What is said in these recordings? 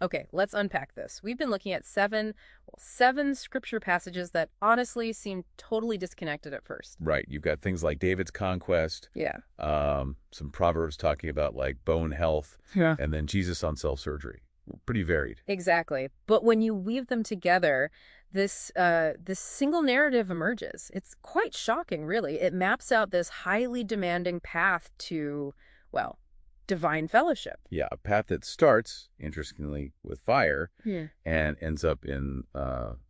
Okay, let's unpack this. We've been looking at seven scripture passages that honestly seem totally disconnected at first. Right. You've got things like David's conquest, Yeah. some Proverbs talking about like bone health, Yeah. and then Jesus on self-surgery. Pretty varied. Exactly. But when you weave them together, this single narrative emerges. It's quite shocking, really. It maps out this highly demanding path to, well, divine fellowship. Yeah, a path that starts, interestingly, with fire Yeah. and ends up in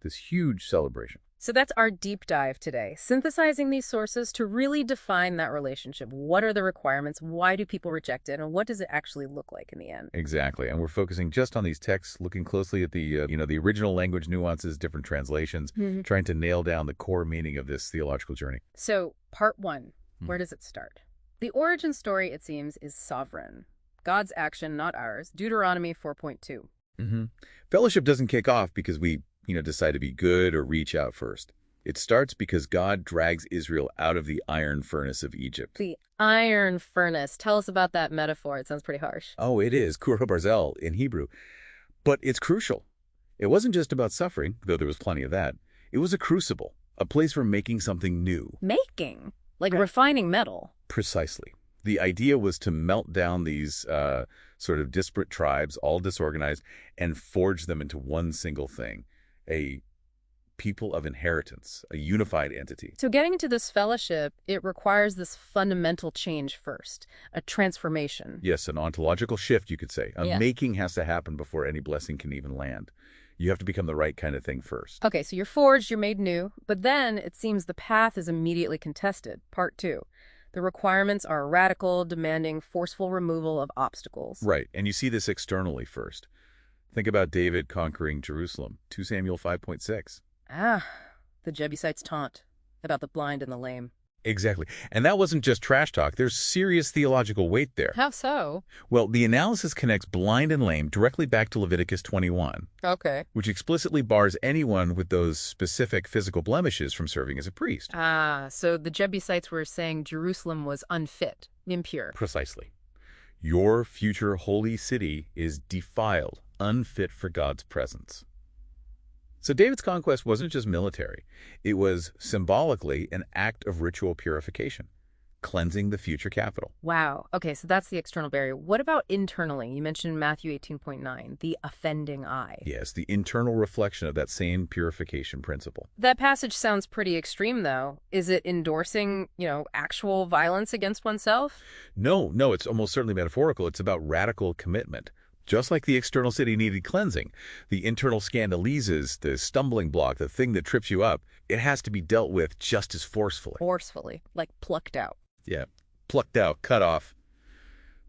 this huge celebration. So that's our deep dive today, synthesizing these sources to really define that relationship. What are the requirements? Why do people reject it? And what does it actually look like in the end? Exactly. And we're focusing just on these texts, looking closely at the, the original language nuances, different translations, trying to nail down the core meaning of this theological journey. So part one, where does it start? The origin story, it seems, is sovereign. God's action, not ours. Deuteronomy 4.2. Fellowship doesn't kick off because we decide to be good or reach out first. It starts because God drags Israel out of the iron furnace of Egypt. The iron furnace. Tell us about that metaphor. It sounds pretty harsh. Oh, it is. Kur barzel in Hebrew. But it's crucial. It wasn't just about suffering, though there was plenty of that. It was a crucible, a place for making something new. Making? Like refining metal. Precisely. The idea was to melt down these sort of disparate tribes, all disorganized, and forge them into one single thing. A people of inheritance, a unified entity. So getting into this fellowship, it requires this fundamental change first, a transformation. Yes, an ontological shift, you could say. A making has to happen before any blessing can even land. You have to become the right kind of thing first. Okay, so you're forged, you're made new, but then it seems the path is immediately contested. Part two. The requirements are radical, demanding, forceful removal of obstacles. Right, and you see this externally first. Think about David conquering Jerusalem, 2 Samuel 5.6. Ah, the Jebusites' taunt about the blind and the lame. Exactly. And that wasn't just trash talk. There's serious theological weight there. How so? Well, the analysis connects blind and lame directly back to Leviticus 21, Okay. which explicitly bars anyone with those specific physical blemishes from serving as a priest. Ah, so the Jebusites were saying Jerusalem was unfit, impure. Precisely. Your future holy city is defiled, unfit for God's presence. So David's conquest wasn't just military. It was symbolically an act of ritual purification, cleansing the future capital. Wow. Okay, so that's the external barrier. What about internally? You mentioned Matthew 18.9, the offending eye. Yes, the internal reflection of that same purification principle. That passage sounds pretty extreme, though. Is it endorsing, actual violence against oneself? No, it's almost certainly metaphorical. It's about radical commitment. Just like the external city needed cleansing, the internal scandalizes, the stumbling block, the thing that trips you up, it has to be dealt with just as forcefully. Forcefully, like plucked out. Yeah, plucked out, cut off.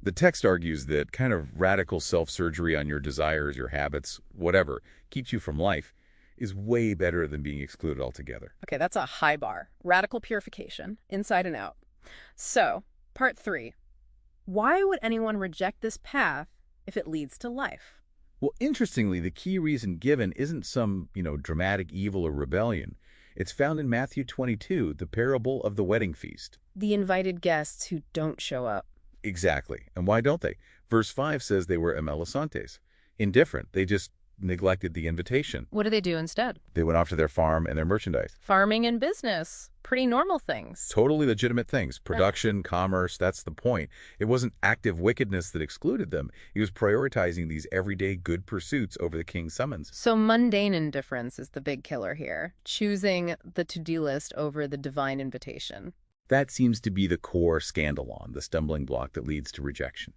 The text argues that kind of radical self-surgery on your desires, your habits, whatever, keeps you from life, is way better than being excluded altogether. Okay, that's a high bar. Radical purification, inside and out. So, part three. Why would anyone reject this path if it leads to life? Well, interestingly, the key reason given isn't some, dramatic evil or rebellion. It's found in Matthew 22, the parable of the wedding feast. The invited guests who don't show up. Exactly. And why don't they? Verse 5 says they were emelisantes, indifferent. They just neglected the invitation. What do they do instead? They went off to their farm and their merchandise. Farming and business. Pretty normal things. Totally legitimate things. Production, commerce, that's the point. It wasn't active wickedness that excluded them. He was prioritizing these everyday good pursuits over the king's summons. So mundane indifference is the big killer here. Choosing the to-do list over the divine invitation. That seems to be the core scandalon, the stumbling block that leads to rejection.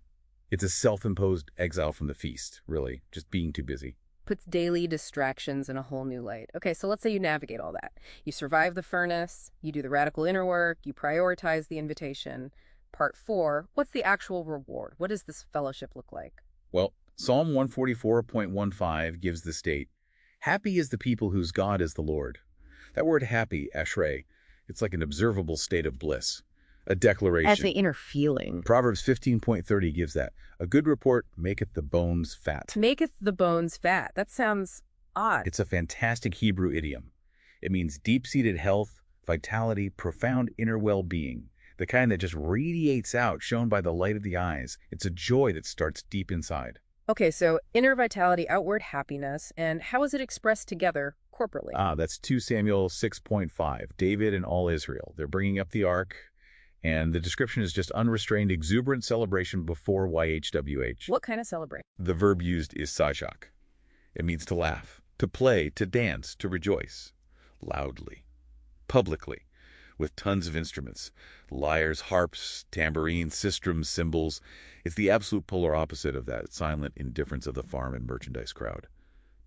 It's a self-imposed exile from the feast, really, just being too busy. Puts daily distractions in a whole new light. Okay, so let's say you navigate all that. You survive the furnace, you do the radical inner work, you prioritize the invitation. Part 4, what's the actual reward? What does this fellowship look like? Well, Psalm 144.15 gives the state, "Happy is the people whose God is the Lord." That word happy, ashrei, it's like an observable state of bliss, a declaration. As the inner feeling. Proverbs 15.30 gives that. A good report maketh the bones fat. Maketh the bones fat. That sounds odd. It's a fantastic Hebrew idiom. It means deep-seated health, vitality, profound inner well-being, the kind that just radiates out, shown by the light of the eyes. It's a joy that starts deep inside. Okay, so inner vitality, outward happiness, and how is it expressed together corporately? That's 2 Samuel 6.5. David and all Israel. They're bringing up the ark, and the description is just unrestrained, exuberant celebration before YHWH. What kind of celebration? The verb used is sajak. It means to laugh, to play, to dance, to rejoice. Loudly, publicly, with tons of instruments. Lyres, harps, tambourines, sistrums, cymbals. It's the absolute polar opposite of that silent indifference of the farm and merchandise crowd.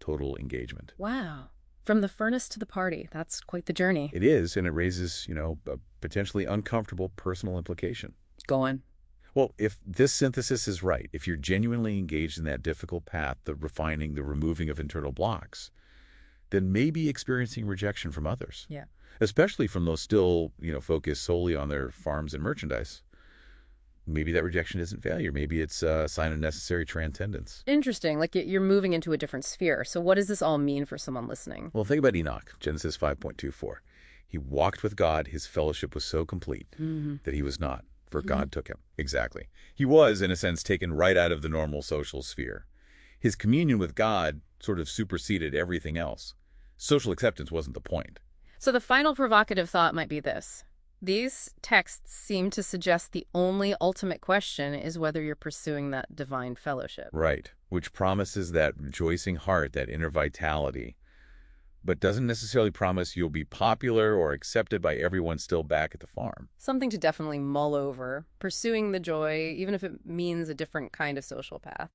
Total engagement. Wow. From the furnace to the party. That's quite the journey. It is, and it raises, a potentially uncomfortable personal implication. Go on. Well, if this synthesis is right, if you're genuinely engaged in that difficult path, the refining, the removing of internal blocks, then maybe experiencing rejection from others. Yeah. Especially from those still, focused solely on their farms and merchandise. Maybe that rejection isn't failure. Maybe it's a sign of necessary transcendence. Interesting. Like you're moving into a different sphere. So what does this all mean for someone listening? Well, think about Enoch, Genesis 5.24. He walked with God. His fellowship was so complete that he was not, for God took him. Exactly. He was, in a sense, taken right out of the normal social sphere. His communion with God sort of superseded everything else. Social acceptance wasn't the point. So the final provocative thought might be this. These texts seem to suggest the only ultimate question is whether you're pursuing that divine fellowship. Right, which promises that rejoicing heart, that inner vitality, but doesn't necessarily promise you'll be popular or accepted by everyone still back at the farm. Something to definitely mull over, pursuing the joy, even if it means a different kind of social path.